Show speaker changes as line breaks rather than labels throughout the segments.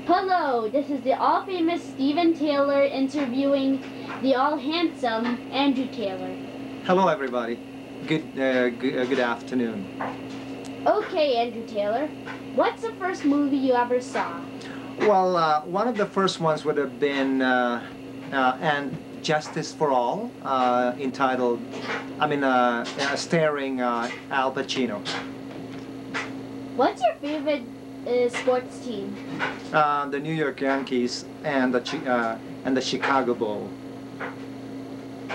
Hello, this is the all-famous Steven Taylor interviewing the all-handsome Andrew Taylor.
Hello, everybody. Good afternoon.
Okay, Andrew Taylor, what's the first movie you ever saw?
Well, one of the first ones would have been and Justice for All, starring Al Pacino.
What's your favorite sports team?
The New York Yankees and the Chicago Bull.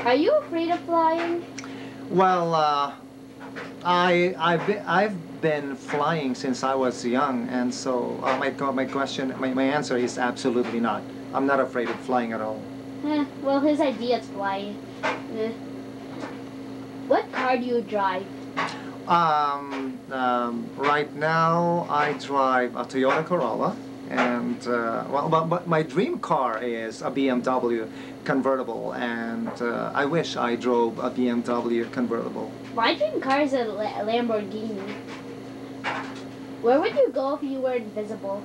Are you afraid of flying?
Well, I've been flying since I was young, and so my answer is absolutely not. I'm not afraid of flying at all.
Well, his idea is flying. What car do you drive?
Right now I drive a Toyota Corolla, and but my dream car is a BMW convertible, and I wish I drove a BMW convertible.
My dream car is a Lamborghini. Where would you go if you were invisible?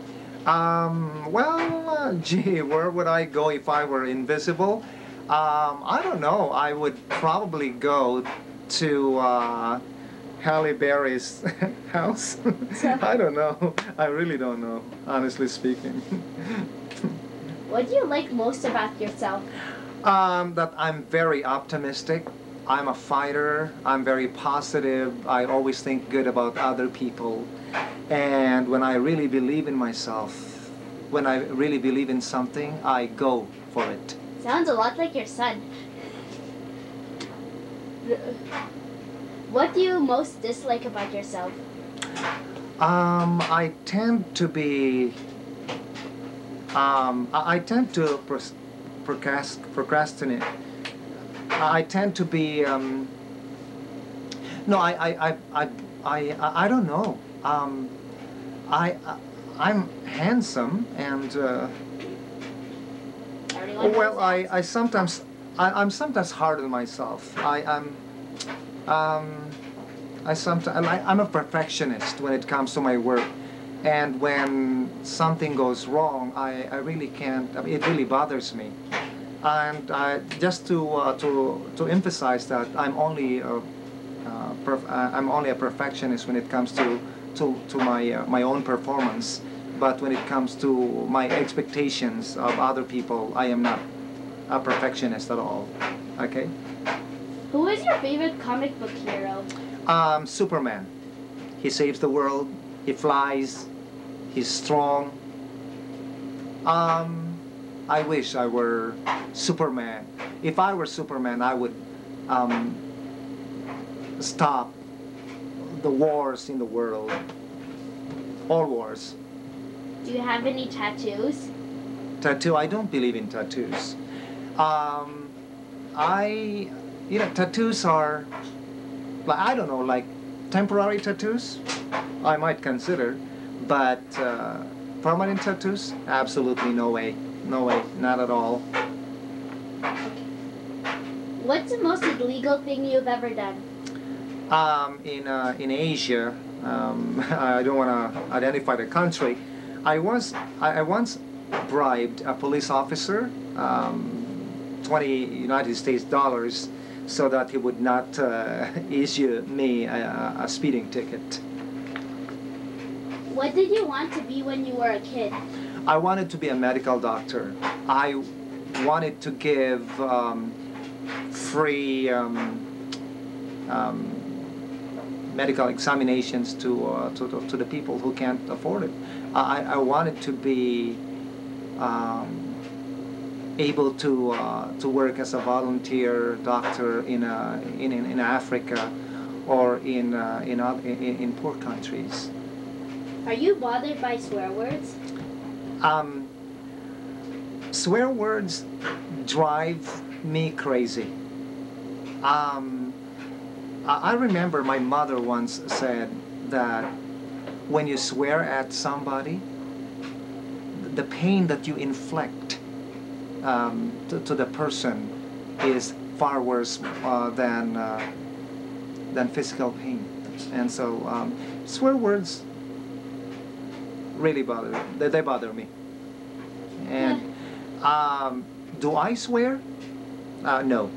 Gee, where would I go if I were invisible? I don't know. I would probably go to Halle Berry's house. I don't know. I really don't know, honestly speaking.
What do you like most about yourself?
That I'm very optimistic. I'm a fighter. I'm very positive. I always think good about other people. And when I really believe in myself, when I really believe in something, I go for it.
Sounds a lot like your son. What do you most dislike about yourself?
I tend to be. I tend to procrastinate. I tend to be. No, I don't know. I'm handsome, and well, I'm sometimes hard on myself. I'm a perfectionist when it comes to my work, and when something goes wrong, I really can't. I mean, it really bothers me. And just to emphasize that I'm only a perfectionist when it comes to my own performance, but when it comes to my expectations of other people, I am not a perfectionist at all. Okay.
Who is your favorite comic book hero?
Superman. He saves the world. He flies. He's strong. I wish I were Superman. If I were Superman, I would stop the wars in the world. All wars.
Do you have any tattoos?
Tattoo? I don't believe in tattoos. Tattoos are, like, I don't know, like temporary tattoos, I might consider, but permanent tattoos? Absolutely no way. No way, not at all.
What's the most illegal thing you've ever done?
In Asia, I don't want to identify the country. I once bribed a police officer 20 United States dollars so that he would not issue me a speeding ticket.
What did you want to be when you were a kid?
I wanted to be a medical doctor. I wanted to give free medical examinations to the people who can't afford it. I wanted to be able to work as a volunteer doctor in Africa or in poor countries.
Are you bothered by swear words?
Swear words drive me crazy. I remember my mother once said that when you swear at somebody, the pain that you inflict to the person is far worse than physical pain. And so swear words really bother me. They bother me. And do I swear? No.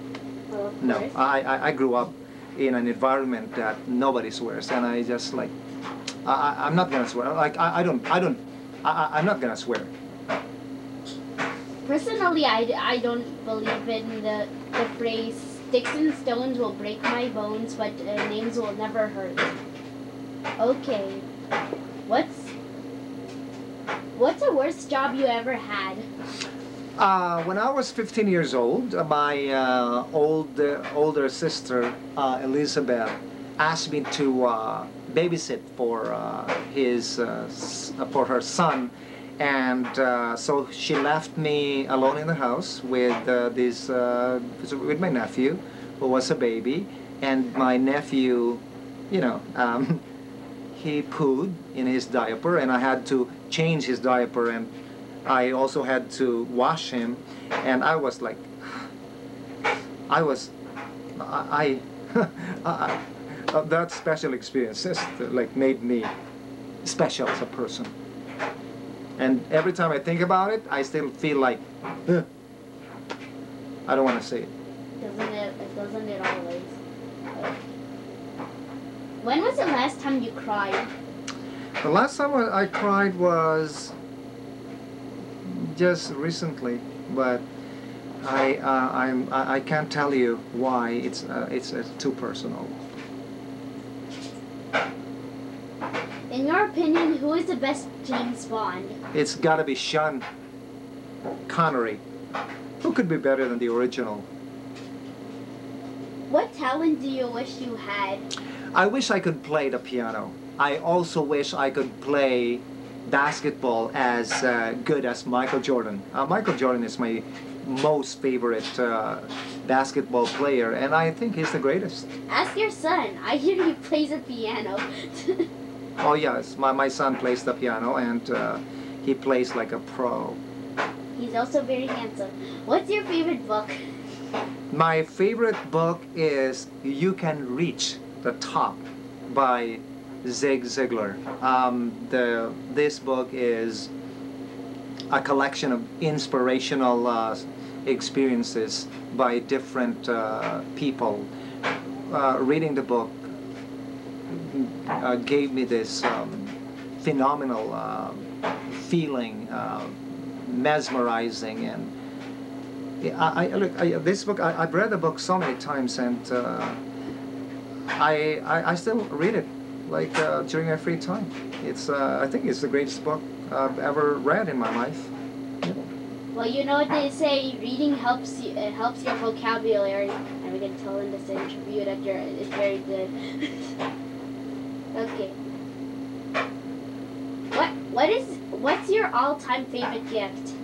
Well, of
No.
course.
I grew up in an environment that nobody swears, and I just like, I'm not gonna swear. Like I'm not gonna swear.
Personally, I don't believe in the phrase "sticks and stones will break my bones, but names will never hurt." Okay, what's the worst job you ever had?
When I was 15 years old, my older sister Elizabeth asked me to babysit for for her son, and so she left me alone in the house with with my nephew, who was a baby, and my nephew, you know, he pooed in his diaper, and I had to change his diaper, and I also had to wash him, and I was like, I that special experience just like made me special as a person. And every time I think about it, I still feel like, I don't want to say it.
Doesn't it always? When was the last time you cried?
The last time I cried was just recently, but I can't tell you why. It's too personal.
In your opinion, who is the best James Bond?
It's got to be Sean Connery. Who could be better than the original?
What talent do you wish you had?
I wish I could play the piano. I also wish I could play basketball as good as Michael Jordan. Michael Jordan is my most favorite basketball player, and I think he's the greatest.
Ask your son. I hear he plays a piano.
Oh yes, my son plays the piano, and he plays like a pro.
He's also very handsome. What's your favorite book?
My favorite book is You Can Reach the Top by Zig Ziglar. This book is a collection of inspirational experiences by different people. Reading the book gave me this phenomenal feeling, mesmerizing, and this book, I've read the book so many times, and I still read it like during my free time. It's I think it's the greatest book I've ever read in my life.
Well, you know what they say, reading helps you. It helps your vocabulary, and we can tell in this interview that it's very good. Okay. What's your all-time favorite gift?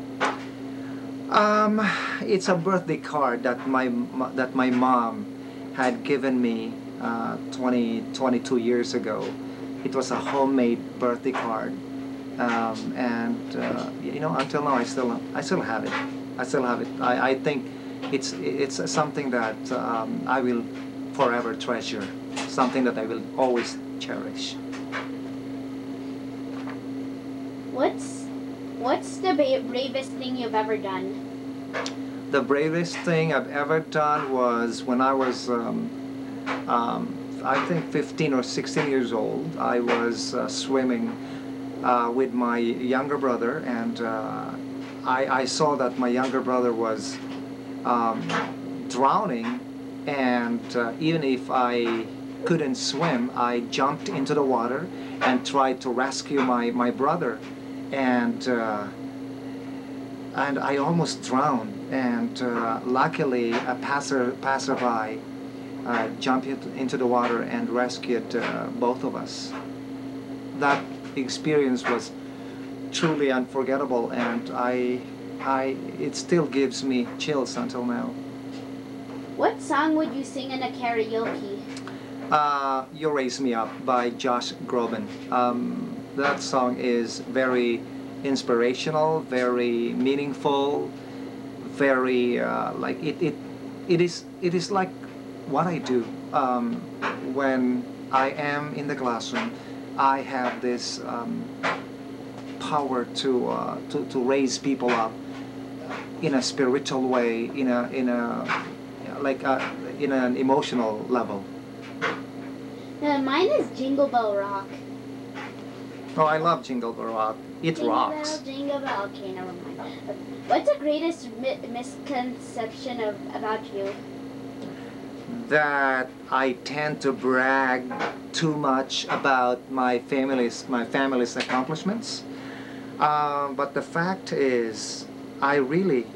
It's a birthday card that my mom had given me 22 years ago. It was a homemade birthday card, and you know, until now I still have it. I still have it. I think it's something that I will forever treasure. Something that I will always cherish.
What's the bravest thing you've ever done?
The bravest thing I've ever done was when I was, I think 15 or 16 years old. I was swimming with my younger brother, and I saw that my younger brother was drowning, and even if I couldn't swim, I jumped into the water and tried to rescue my brother, and I almost drowned, and luckily a passerby jumped into the water and rescued both of us. That experience was truly unforgettable, and it still gives me chills until now.
What song would you sing in a karaoke?
You Raise Me Up by Josh Groban. That song is very inspirational, very meaningful, very like it is like what I do when I am in the classroom. I have this power to raise people up in a spiritual way, like in an emotional level.
Mine is Jingle Bell Rock.
Oh, I love Jingle Bell Rock. It rocks.
Jingle Bell. Okay, never mind. What's the greatest misconception about you?
That I tend to brag too much about my family's accomplishments. But the fact is, I really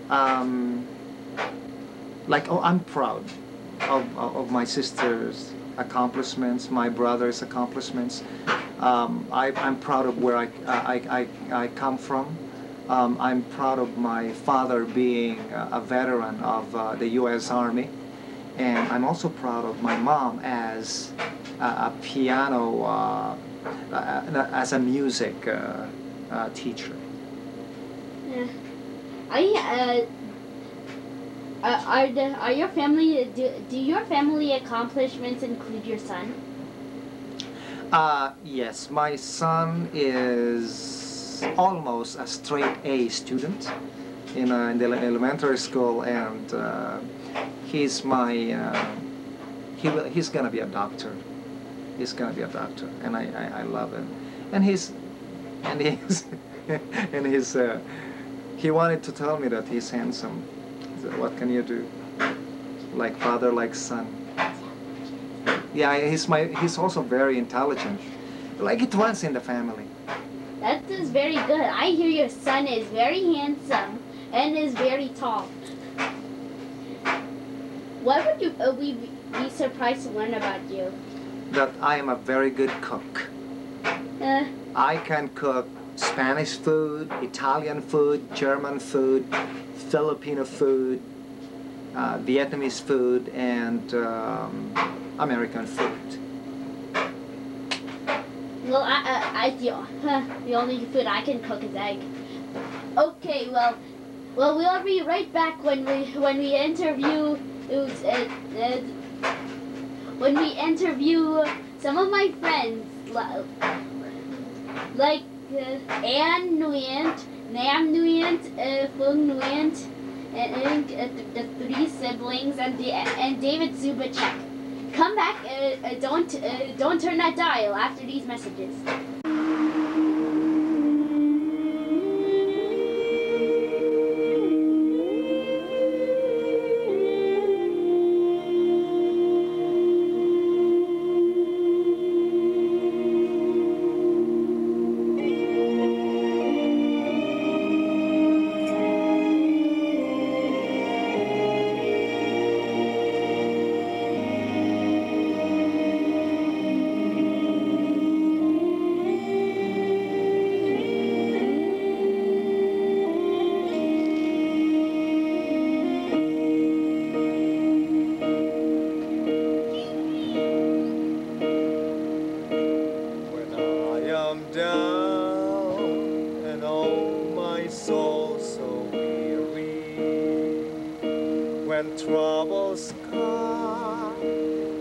I'm proud of my sister's accomplishments, my brother's accomplishments. I'm proud of where I come from. I'm proud of my father being a veteran of the U.S. Army. And I'm also proud of my mom as a piano, as a music teacher.
Yeah. Are your family, do your family accomplishments include your son?
Yes, my son is almost a straight A student in the elementary school, and he's gonna be a doctor. He's gonna be a doctor, and I love him. And he's he wanted to tell me that he's handsome. So what can you do? Like father, like son. Yeah, he's also very intelligent. Like it runs in the family.
That is very good. I hear your son is very handsome and is very tall. What would we be surprised to learn about you?
That I am a very good cook. I can cook Spanish food, Italian food, German food, Filipino food, Vietnamese food, and American food.
Well, the only food I can cook is egg. Okay, well, we'll be right back when we interview some of my friends, like Anne Nguyen, Nam Nguyen, Phung Nguyen, and the three siblings, and David Zubacek. Come back! Don't turn that dial after these messages.
When troubles come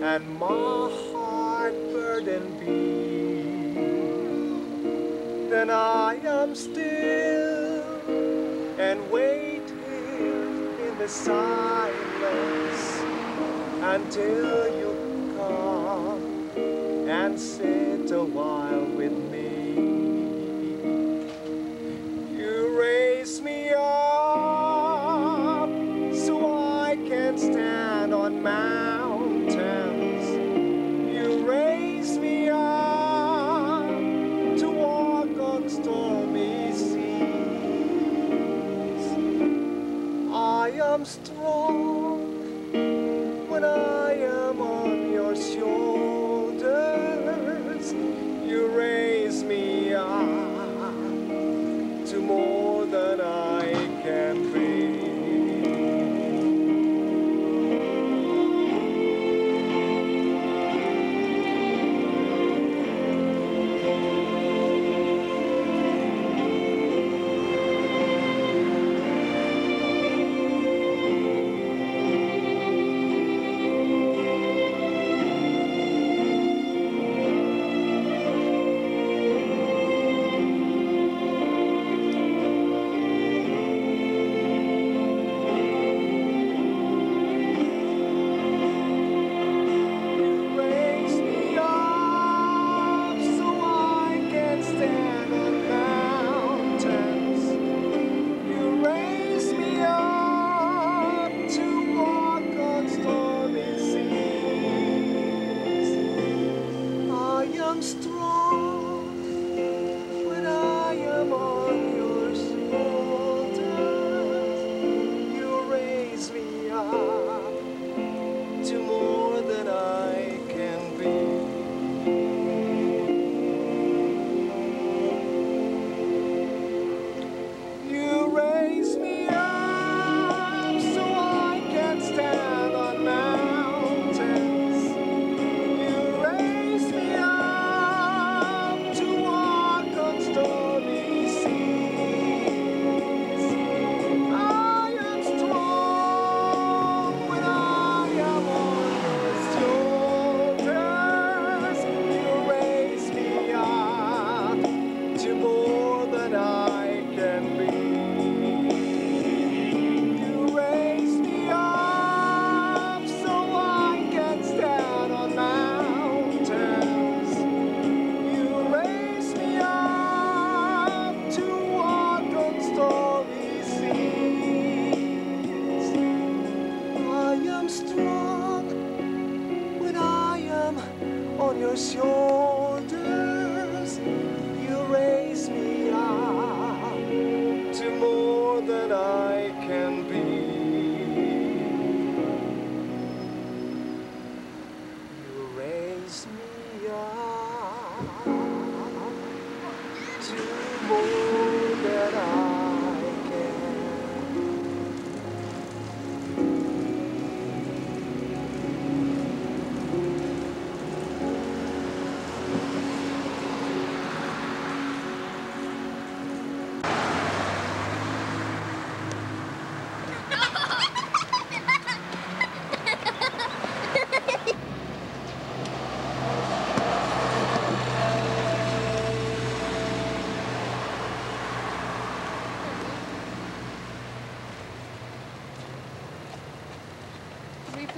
and my heart burdened be, then I am still and wait here in the silence until you come and sit a while with me. You raise me up so I can stand on mountains. You raise me up to walk on stormy seas. I am strong when I am on your shoulders. You raise me up to more than I can be.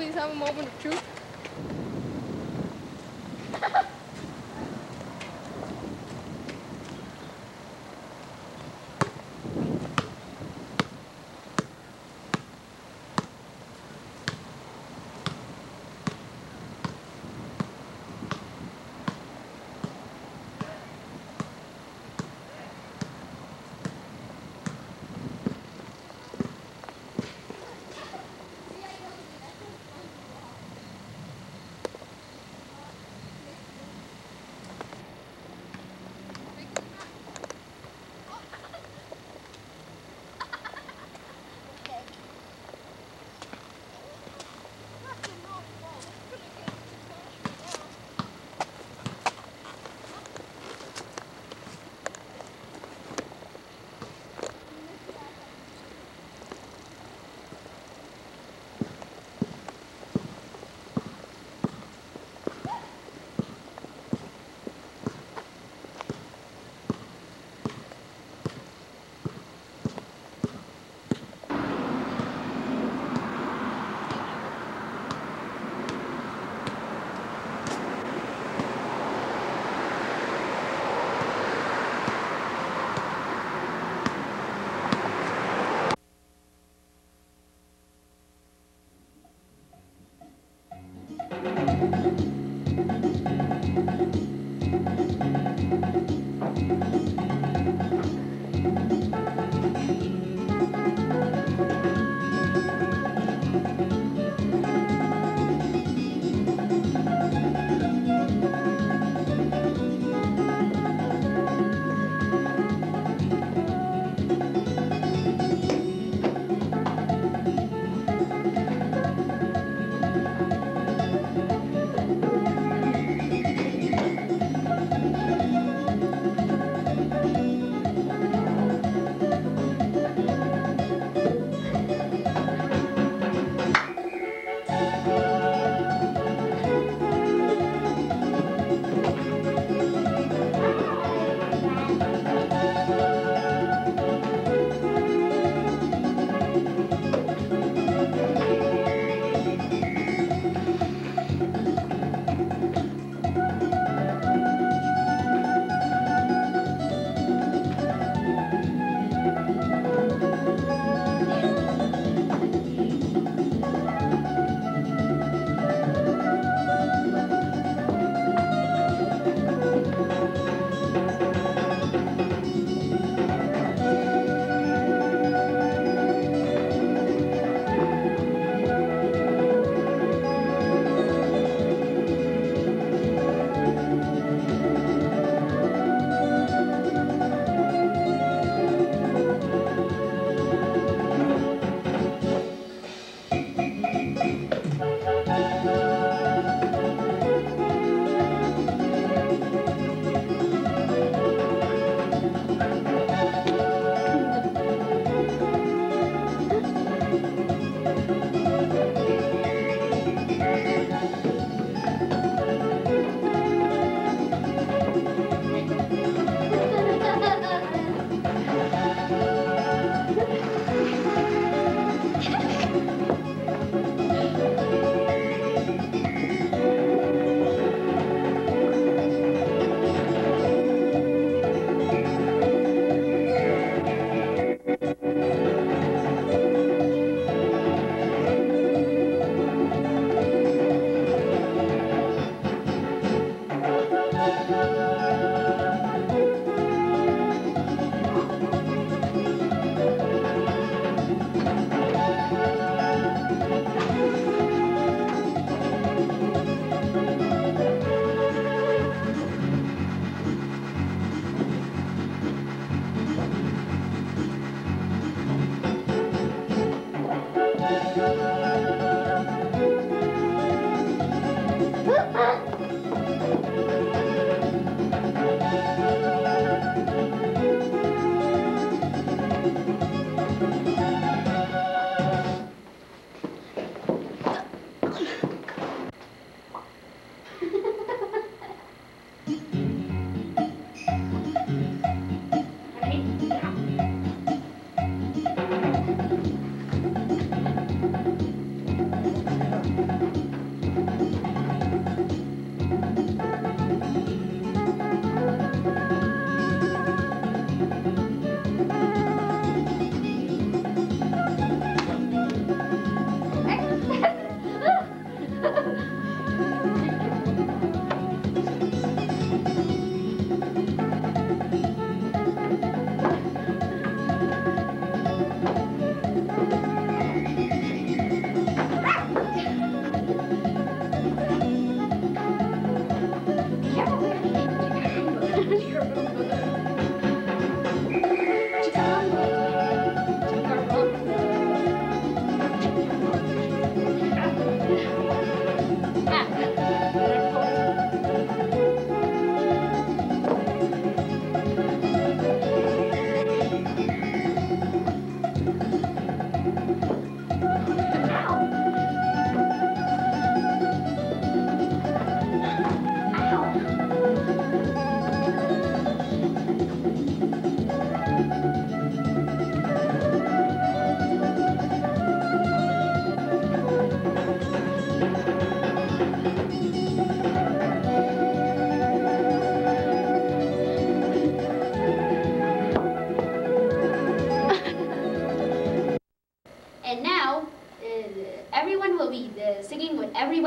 please have a moment of truth?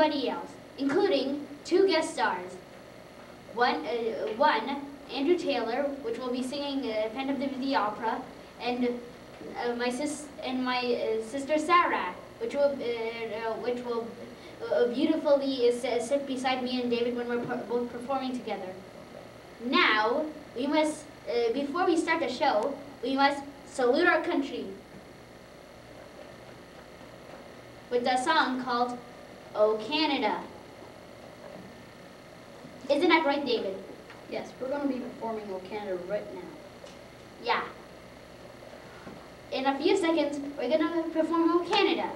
everybody else, including 2 guest stars. One, Andrew Taylor, which will be singing Phantom of the Opera, and my sister Sarah, which will beautifully sit beside me and David when we're both performing together. Now, we must, before we start the show, we must salute our country with a song called "O Canada." Isn't that right, David?
Yes, we're going to be performing O Canada right now.
Yeah. In a few seconds, we're going to perform O Canada.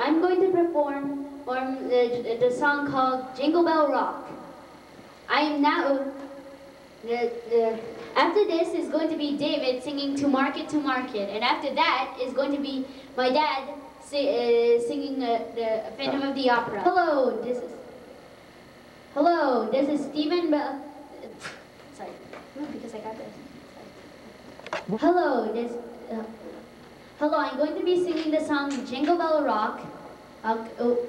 I'm going to perform the song called Jingle Bell Rock. I am now, after this is going to be David singing To Market, and after that is going to be my dad singing the Phantom of the Opera. Hello, this is Stephen Bell. Sorry, no, because I got this. Sorry. Hello, I'm going to be singing the song Jingle Bell Rock,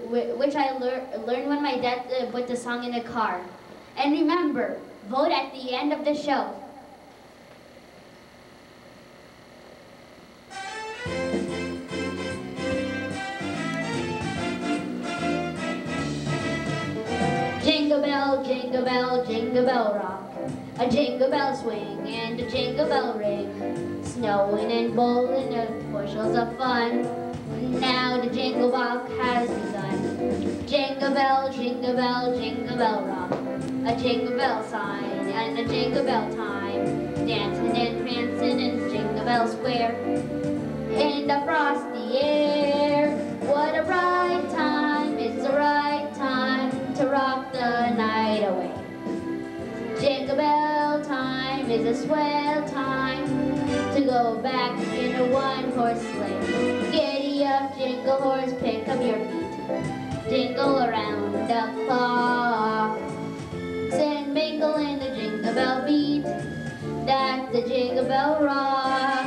which I learned when my dad put the song in the car. And remember, vote at the end of the show. Jingle bell, jingle bell, jingle bell rock. A jingle bell swing and a jingle bell ring. Snowing and bowling and bushels of fun. Now the jingle walk has begun. Jingle bell, jingle bell, jingle bell rock. A jingle bell sign and a jingle bell time. Dancing and prancing in Jingle Bell Square. In the frosty air. What a bright time, it's the right time to rock the night away. Jingle bell time is a swell time to go back in a one-horse sleigh. Giddy up, jingle horse, pick up your feet. Jingle around the clock. And mingle in the jingle bell beat. That's the Jingle Bell Rock.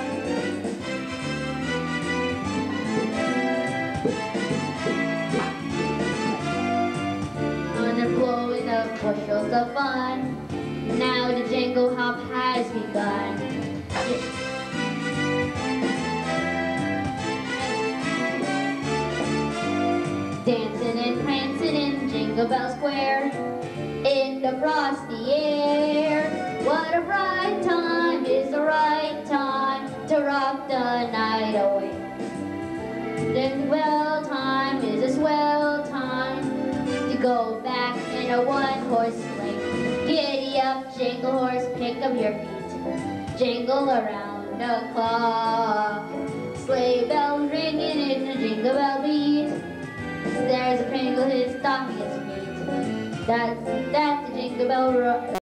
On and blowing up bushels of fun. Now the jingle hop has begun. Dancing and prancing in Jingle Bell Square. In the frosty air. What a bright time is the right time to rock the night away. Jingle bell time is a swell time to go back in a one-horse sleigh. Giddy up, jingle horse, pick up your feet. Jingle around the clock. Sleigh bells ringing in a jingle bell beat. There's a Pringle his stop.
youngest meet. That's the jingle bell rock.